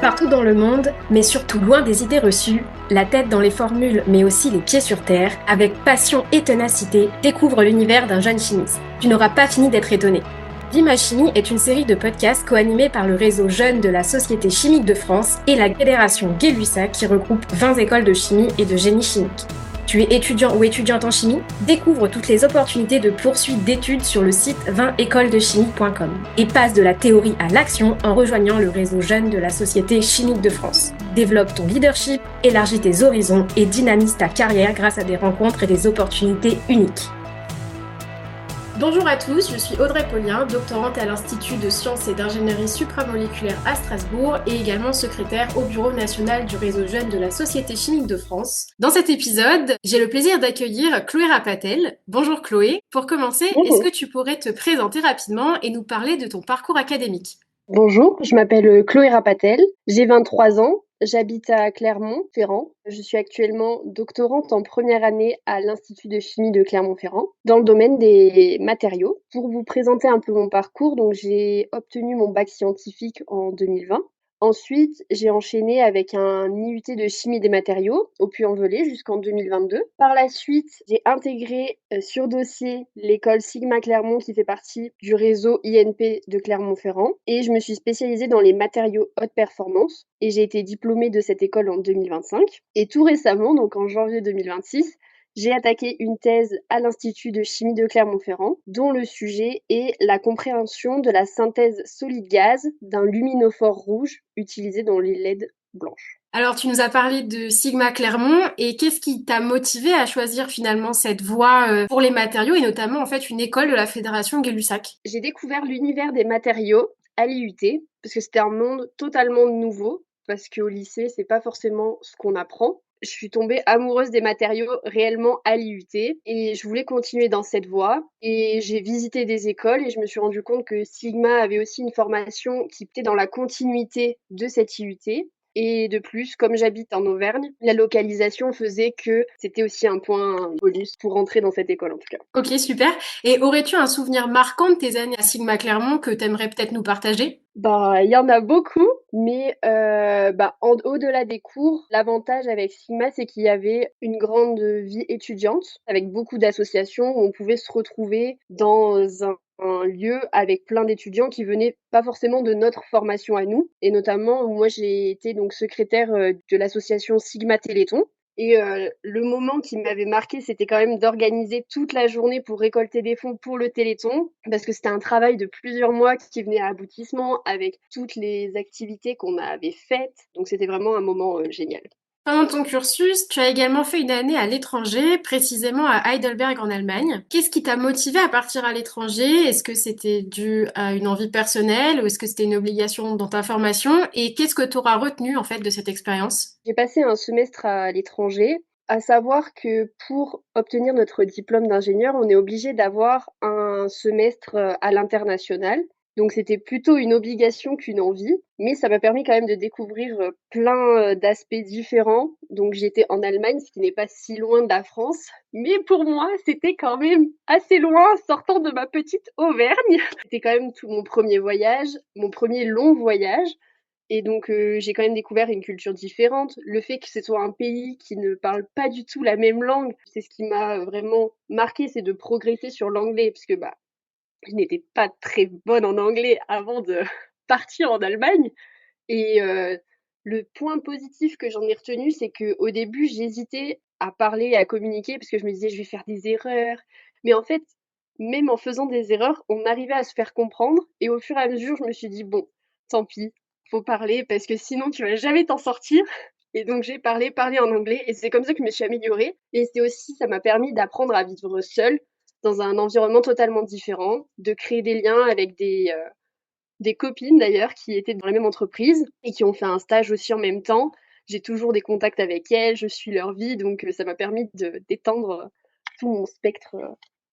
Partout dans le monde, mais surtout loin des idées reçues, la tête dans les formules mais aussi les pieds sur terre, avec passion et ténacité, découvre l'univers d'un jeune chimiste. Tu n'auras pas fini d'être étonné. Vie ma chimie est une série de podcasts co-animés par le réseau Jeunes de la Société chimique de France et la Fédération Gay-Lussac qui regroupe 20 écoles de chimie et de génie chimique. Tu es étudiant ou étudiante en chimie? Découvre toutes les opportunités de poursuite d'études sur le site 20écolesdechimie.com et passe de la théorie à l'action en rejoignant le réseau Jeunes de la Société chimique de France. Développe ton leadership, élargis tes horizons et dynamise ta carrière grâce à des rencontres et des opportunités uniques. Bonjour à tous, je suis Audrey Paulien, doctorante à l'Institut de sciences et d'ingénierie supramoléculaire à Strasbourg et également secrétaire au Bureau national du réseau Jeunes de la Société chimique de France. Dans cet épisode, j'ai le plaisir d'accueillir Chloé Rapatel. Bonjour Chloé. Pour commencer, Est-ce que tu pourrais te présenter rapidement et nous parler de ton parcours académique? Bonjour, je m'appelle Chloé Rapatel, j'ai 23 ans, j'habite à Clermont-Ferrand. Je suis actuellement doctorante en première année à l'Institut de chimie de Clermont-Ferrand dans le domaine des matériaux. Pour vous présenter un peu mon parcours, donc j'ai obtenu mon bac scientifique en 2020. Ensuite, j'ai enchaîné avec un IUT de chimie des matériaux au Puy-en-Velay jusqu'en 2022. Par la suite, j'ai intégré sur dossier l'école Sigma Clermont qui fait partie du réseau INP de Clermont-Ferrand et je me suis spécialisée dans les matériaux haute performance et j'ai été diplômée de cette école en 2025. Et tout récemment, donc en janvier 2026, j'ai attaqué une thèse à l'Institut de chimie de Clermont-Ferrand, dont le sujet est la compréhension de la synthèse solide-gaz d'un luminophore rouge utilisé dans les LED blanches. Alors, tu nous as parlé de Sigma Clermont et qu'est-ce qui t'a motivé à choisir finalement cette voie pour les matériaux et notamment en fait une école de la Fédération Gay-Lussac? J'ai découvert l'univers des matériaux à l'IUT parce que c'était un monde totalement nouveau parce qu'au lycée, c'est pas forcément ce qu'on apprend. Je suis tombée amoureuse des matériaux réellement à l'IUT et je voulais continuer dans cette voie et j'ai visité des écoles et je me suis rendu compte que Sigma avait aussi une formation qui était dans la continuité de cette IUT. Et de plus, comme j'habite en Auvergne, la localisation faisait que c'était aussi un point bonus pour rentrer dans cette école en tout cas. Ok, super. Et aurais-tu un souvenir marquant de tes années à Sigma Clermont que t'aimerais peut-être nous partager? Il y en a beaucoup, mais au-delà des cours, l'avantage avec Sigma, c'est qu'il y avait une grande vie étudiante avec beaucoup d'associations où on pouvait se retrouver dans un lieu avec plein d'étudiants qui venaient pas forcément de notre formation à nous et notamment moi j'ai été donc secrétaire, de l'association Sigma Téléthon et le moment qui m'avait marqué, c'était quand même d'organiser toute la journée pour récolter des fonds pour le Téléthon, parce que c'était un travail de plusieurs mois qui venait à aboutissement avec toutes les activités qu'on avait faites. Donc c'était vraiment un moment génial. Pendant ton cursus, tu as également fait une année à l'étranger, précisément à Heidelberg en Allemagne. Qu'est-ce qui t'a motivé à partir à l'étranger? Est-ce que c'était dû à une envie personnelle ou est-ce que c'était une obligation dans ta formation? Et qu'est-ce que tu auras retenu en fait de cette expérience? J'ai passé un semestre à l'étranger, à savoir que pour obtenir notre diplôme d'ingénieur, on est obligé d'avoir un semestre à l'international. Donc c'était plutôt une obligation qu'une envie, mais ça m'a permis quand même de découvrir plein d'aspects différents. Donc j'étais en Allemagne, ce qui n'est pas si loin de la France, mais pour moi c'était quand même assez loin sortant de ma petite Auvergne. C'était quand même tout mon premier voyage, mon premier long voyage. Et donc, j'ai quand même découvert une culture différente. Le fait que ce soit un pays qui ne parle pas du tout la même langue, c'est ce qui m'a vraiment marqué, c'est de progresser sur l'anglais puisque, je n'étais pas très bonne en anglais avant de partir en Allemagne et le point positif que j'en ai retenu, c'est qu'au début, j'hésitais à parler et à communiquer parce que je me disais: «Je vais faire des erreurs». Mais en fait, même en faisant des erreurs, on arrivait à se faire comprendre et au fur et à mesure, je me suis dit: «Bon, tant pis, faut parler parce que sinon tu vas jamais t'en sortir». Et donc j'ai parlé en anglais et c'est comme ça que je me suis améliorée et c'est aussi ça m'a permis d'apprendre à vivre seule dans un environnement totalement différent, de créer des liens avec des copines d'ailleurs qui étaient dans la même entreprise et qui ont fait un stage aussi en même temps. J'ai toujours des contacts avec elles, je suis leur vie, donc ça m'a permis d'étendre tout mon spectre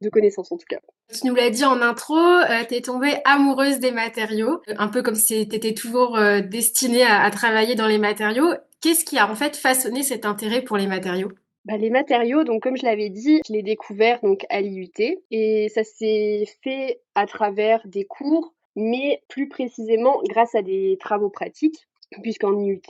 de connaissances en tout cas. Tu nous l'as dit en intro, t'es tombée amoureuse des matériaux, un peu comme si t'étais toujours destinée à travailler dans les matériaux. Qu'est-ce qui a en fait façonné cet intérêt pour les matériaux? Les matériaux, donc comme je l'avais dit, je l'ai découvert donc à l'IUT et ça s'est fait à travers des cours, mais plus précisément grâce à des travaux pratiques. puisqu'en IUT,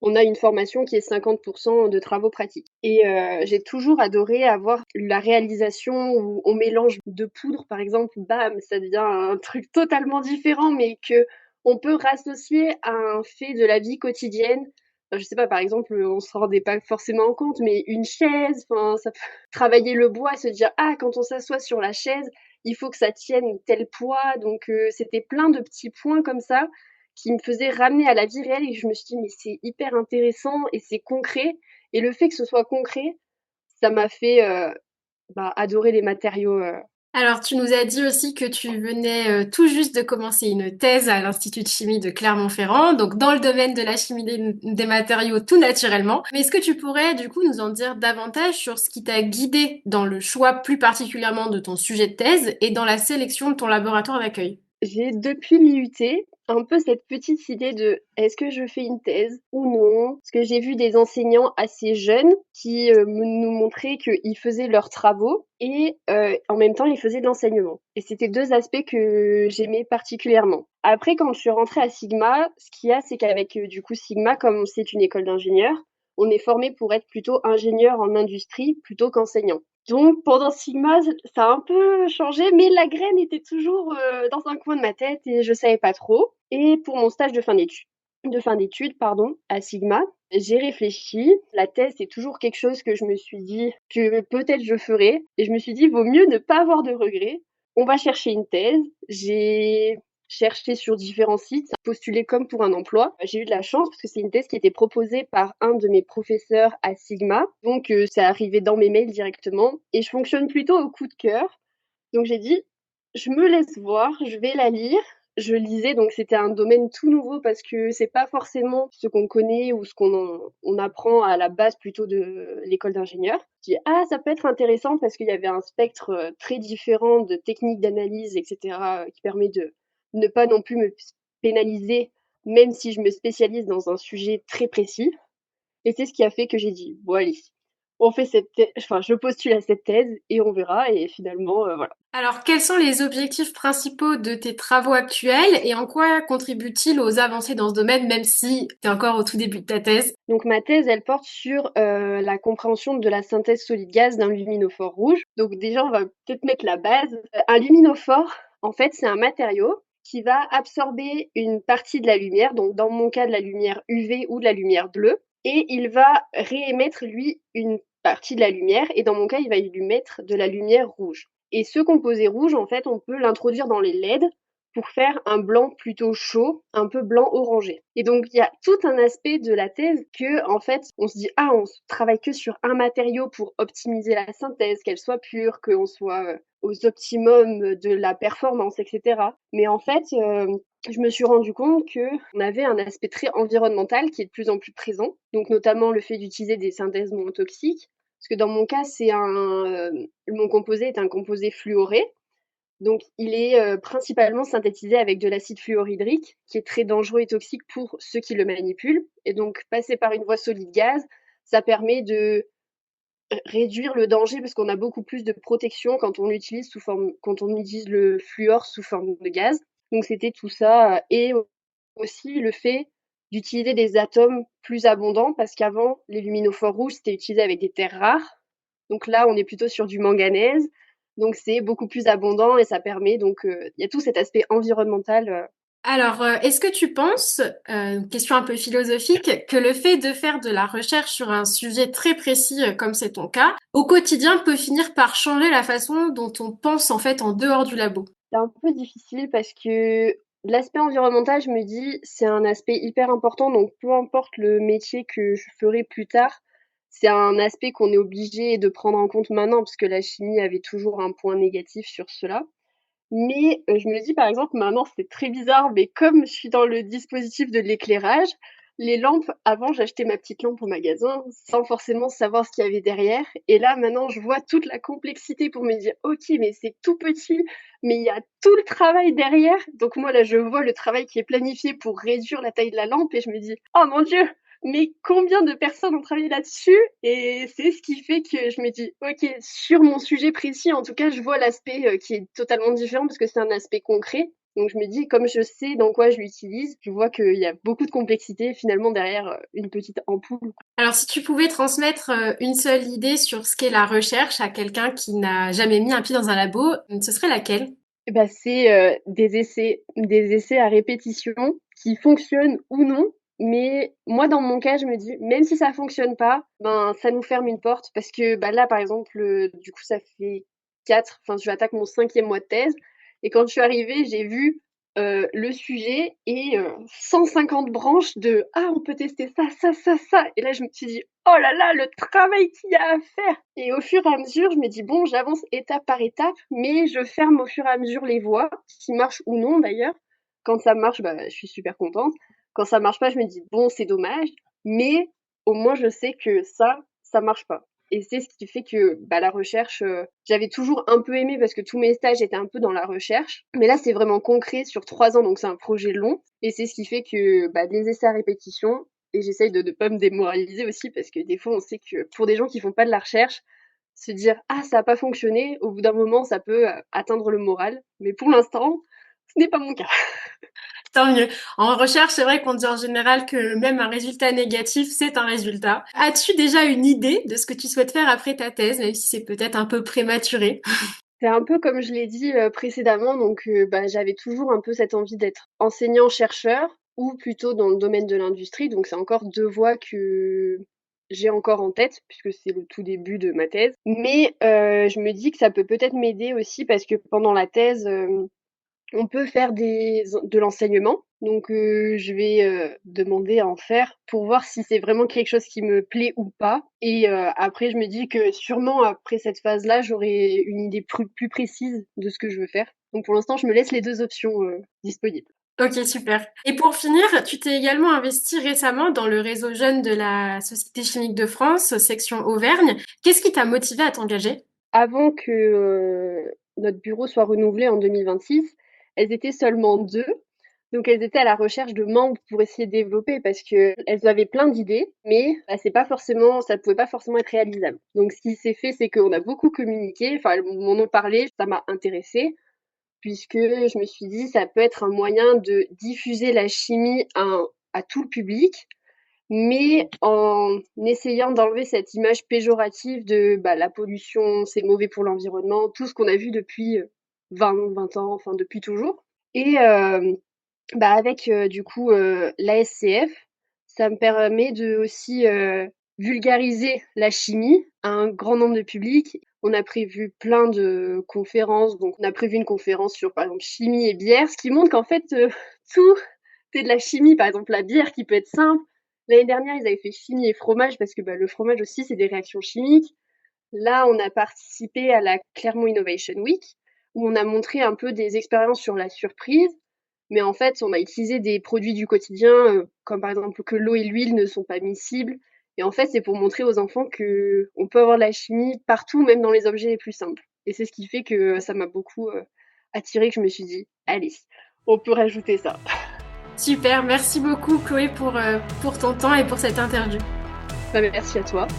on a une formation qui est 50 de travaux pratiques. Et j'ai toujours adoré avoir la réalisation où on mélange de poudre, par exemple, bam, ça devient un truc totalement différent, mais qu'on peut rassocier à un fait de la vie quotidienne. Je sais pas, par exemple, on se rendait pas forcément compte, mais une chaise, enfin, ça peut travailler le bois, se dire: «Ah, quand on s'assoit sur la chaise, il faut que ça tienne tel poids», donc c'était plein de petits points comme ça qui me faisait ramener à la vie réelle et je me suis dit: «Mais c'est hyper intéressant et c'est concret» et le fait que ce soit concret, ça m'a fait, adorer les matériaux. Alors, tu nous as dit aussi que tu venais tout juste de commencer une thèse à l'Institut de chimie de Clermont-Ferrand, donc dans le domaine de la chimie des matériaux tout naturellement. Mais est-ce que tu pourrais du coup nous en dire davantage sur ce qui t'a guidé dans le choix plus particulièrement de ton sujet de thèse et dans la sélection de ton laboratoire d'accueil? J'ai depuis l'IUT un peu cette petite idée de: «Est-ce que je fais une thèse ou non?» Parce que j'ai vu des enseignants assez jeunes qui, nous montraient qu'ils faisaient leurs travaux et en même temps, ils faisaient de l'enseignement et c'était 2 aspects que j'aimais particulièrement. Après, quand je suis rentrée à Sigma, ce qu'il y a, c'est qu'avec, du coup, Sigma, comme c'est une école d'ingénieurs, on est formé pour être plutôt ingénieur en industrie plutôt qu'enseignant. Donc pendant Sigma, ça a un peu changé, mais la graine était toujours, dans un coin de ma tête et je savais pas trop. Et pour mon stage de fin d'études, pardon, à Sigma, j'ai réfléchi. La thèse, c'est toujours quelque chose que je me suis dit que peut-être je ferais et je me suis dit: «Vaut mieux ne pas avoir de regrets. On va chercher une thèse». J'ai cherché sur différents sites, postulé comme pour un emploi. J'ai eu de la chance parce que c'est une thèse qui était proposée par un de mes professeurs à Sigma, donc c'est arrivé dans mes mails directement et je fonctionne plutôt au coup de cœur. Donc j'ai dit: «Je me laisse voir, je vais la lire». Je lisais, donc c'était un domaine tout nouveau parce que c'est pas forcément ce qu'on connaît ou ce qu'on apprend à la base plutôt de l'école d'ingénieur. Je dis: «Ah, ça peut être intéressant» parce qu'il y avait un spectre, très différent de techniques d'analyse et cetera, qui permet de ne pas non plus me pénaliser, même si je me spécialise dans un sujet très précis. Et c'est ce qui a fait que j'ai dit: «Bon allez, on fait cette thè enfin je postule à cette thèse et on verra» et finalement, voilà. Alors, quels sont les objectifs principaux de tes travaux actuels et en quoi contribuent-ils aux avancées dans ce domaine, même si tu es encore au tout début de ta thèse? Donc ma thèse, elle porte sur, la compréhension de la synthèse solide-gaz d'un luminophore rouge. Donc déjà, on va peut-être mettre la base. Un luminophore, en fait, c'est un matériau qui va absorber une partie de la lumière, donc dans mon cas de la lumière UV ou de la lumière bleue et il va réémettre lui une partie de la lumière et dans mon cas, il va lui mettre de la lumière rouge et ce composé rouge, en fait, on peut l'introduire dans les LED pour faire un blanc plutôt chaud, un peu blanc orangé. Et donc il y a tout un aspect de la thèse que en fait on se dit ah on travaille que sur un matériau pour optimiser la synthèse, qu'elle soit pure, qu'on soit aux optimums de la performance, etc. Mais en fait je me suis rendu compte que on avait un aspect très environnemental qui est de plus en plus présent, donc notamment le fait d'utiliser des synthèses moins toxiques. Parce que dans mon cas, mon composé est un composé fluoré, donc il est, principalement synthétisé avec de l'acide fluorhydrique qui est très dangereux et toxique pour ceux qui le manipulent et donc passer par une voie solide gaz, ça permet de réduire le danger parce qu'on a beaucoup plus de protection quand on utilise le fluor sous forme de gaz. Donc c'était tout ça, et aussi le fait d'utiliser des atomes plus abondants parce qu'avant les luminophores rouges, c'était utilisé avec des terres rares. Donc là, on est plutôt sur du manganèse, donc c'est beaucoup plus abondant et ça permet donc, il y a tout cet aspect environnemental, Alors, est-ce que tu penses, question un peu philosophique, que le fait de faire de la recherche sur un sujet très précis, comme c'est ton cas, au quotidien peut finir par changer la façon dont on pense en fait en dehors du labo? c'est un peu difficile parce que l'aspect environnemental, je me dis, c'est un aspect hyper important, donc peu importe le métier que je ferai plus tard, c'est un aspect qu'on est obligé de prendre en compte maintenant parce que la chimie avait toujours un point négatif sur cela. Mais, je me dis par exemple maintenant c'est très bizarre, mais comme je suis dans le dispositif de l'éclairage, les lampes avant j'achetais ma petite lampe au magasin sans forcément savoir ce qu'il y avait derrière et là maintenant je vois toute la complexité pour me dire: «OK, mais c'est tout petit, mais il y a tout le travail derrière». Donc moi là je vois le travail qui est planifié pour réduire la taille de la lampe et je me dis: «Oh mon Dieu, mais combien de personnes ont travaillé là-dessus?» Et c'est ce qui fait que je me dis: «OK, sur mon sujet précis, en tout cas, je vois l'aspect, qui est totalement différent parce que c'est un aspect concret». Donc je me dis, comme je sais dans quoi je l'utilise, je vois qu'il y a beaucoup de complexité finalement derrière une petite ampoule. Alors, si tu pouvais transmettre une seule idée sur ce qu'est la recherche à quelqu'un qui n'a jamais mis un pied dans un labo, ce serait laquelle? Eh ben, c'est des essais à répétition qui fonctionnent ou non. Mais moi, dans mon cas, je me dis, même si ça fonctionne pas, ben, ça nous ferme une porte parce que bah, là, par exemple, du coup, ça fait j'attaque mon 5e mois de thèse. Et quand je suis arrivée, j'ai vu le sujet et 150 branches de ah, on peut tester ça, ça, ça, ça. Et là, je me suis dit, oh là là, le travail qu'il y a à faire. Et au fur et à mesure, je me dis, bon, j'avance étape par étape, mais je ferme au fur et à mesure les voies, qui marchent ou non d'ailleurs. Quand ça marche, bah, je suis super contente. Quand ça marche pas, je me dis, bon, c'est dommage, mais au moins, je sais que ça marche pas. Et c'est ce qui fait que bah, la recherche, j'avais toujours un peu aimé parce que tous mes stages étaient un peu dans la recherche. Mais là, c'est vraiment concret sur 3 ans, donc c'est un projet long. Et c'est ce qui fait que bah, des essais à répétition, et j'essaye de ne pas me démoraliser aussi parce que des fois, on sait que pour des gens qui font pas de la recherche, se dire ah ça a pas fonctionné, au bout d'un moment, ça peut atteindre le moral. Mais pour l'instant, ce n'est pas mon cas. Tant mieux. En recherche, c'est vrai qu'on dit en général que même un résultat négatif, c'est un résultat. As-tu déjà une idée de ce que tu souhaites faire après ta thèse, même si c'est peut-être un peu prématuré? C'est un peu comme je l'ai dit précédemment, donc bah, j'avais toujours un peu cette envie d'être enseignant-chercheur ou plutôt dans le domaine de l'industrie. Donc c'est encore 2 voies que j'ai encore en tête puisque c'est le tout début de ma thèse. Mais je me dis que ça peut peut-être m'aider aussi parce que pendant la thèse, on peut faire de l'enseignement. Donc je vais demander à en faire pour voir si c'est vraiment quelque chose qui me plaît ou pas. Et après, je me dis que sûrement après cette phase-là, j'aurai une idée plus précise de ce que je veux faire. Donc pour l'instant, je me laisse les 2 options disponibles. Ok, super. Et pour finir, tu t'es également investi récemment dans le réseau jeune de la Société chimique de France, section Auvergne. Qu'est-ce qui t'a motivé à t'engager? Avant que notre bureau soit renouvelé en 2026, elles étaient seulement 2. Donc elles étaient à la recherche de membres pour essayer de développer parce qu'elles avaient plein d'idées, mais bah, ça pouvait pas forcément être réalisable. Donc ce qui s'est fait, c'est qu'on a beaucoup communiqué, enfin elles m'en ont parlé, ça m'a intéressée, puisque je me suis dit ça peut être un moyen de diffuser la chimie à tout le public, mais en essayant d'enlever cette image péjorative de bah, la pollution, c'est mauvais pour l'environnement, tout ce qu'on a vu depuis 20 ans, enfin depuis toujours. Et bah, avec du coup l'ASCF, ça me permet de aussi vulgariser la chimie à un grand nombre de publics. On a prévu plein de conférences, donc on a prévu une conférence sur par exemple chimie et bière, ce qui montre qu'en fait tout est de la chimie. Par exemple la bière qui peut être simple. L'année dernière ils avaient fait chimie et fromage parce que bah, le fromage aussi c'est des réactions chimiques. Là on a participé à la Clermont Innovation Week où on a montré un peu des expériences sur la surprise. Mais en fait, on a utilisé des produits du quotidien, comme par exemple que l'eau et l'huile ne sont pas miscibles. Et en fait, c'est pour montrer aux enfants que on peut avoir de la chimie partout, même dans les objets les plus simples. Et c'est ce qui fait que ça m'a beaucoup attirée, que je me suis dit, allez, on peut rajouter ça. Super, merci beaucoup Chloé pour ton temps et pour cette interview. Bah, merci à toi.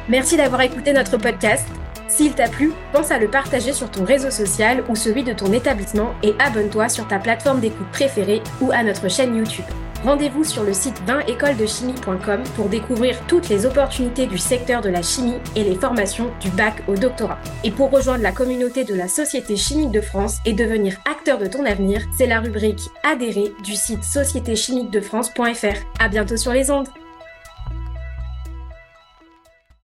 Merci d'avoir écouté notre podcast. S'il t'a plu, pense à le partager sur ton réseau social ou celui de ton établissement et abonne-toi sur ta plateforme d'écoute préférée ou à notre chaîne YouTube. Rendez-vous sur le site 20écolesdechimie.com pour découvrir toutes les opportunités du secteur de la chimie et les formations du bac au doctorat. Et pour rejoindre la communauté de la Société chimique de France et devenir acteur de ton avenir, c'est la rubrique Adhérer du site sociétéchimiquedefrance.fr. À bientôt sur les ondes!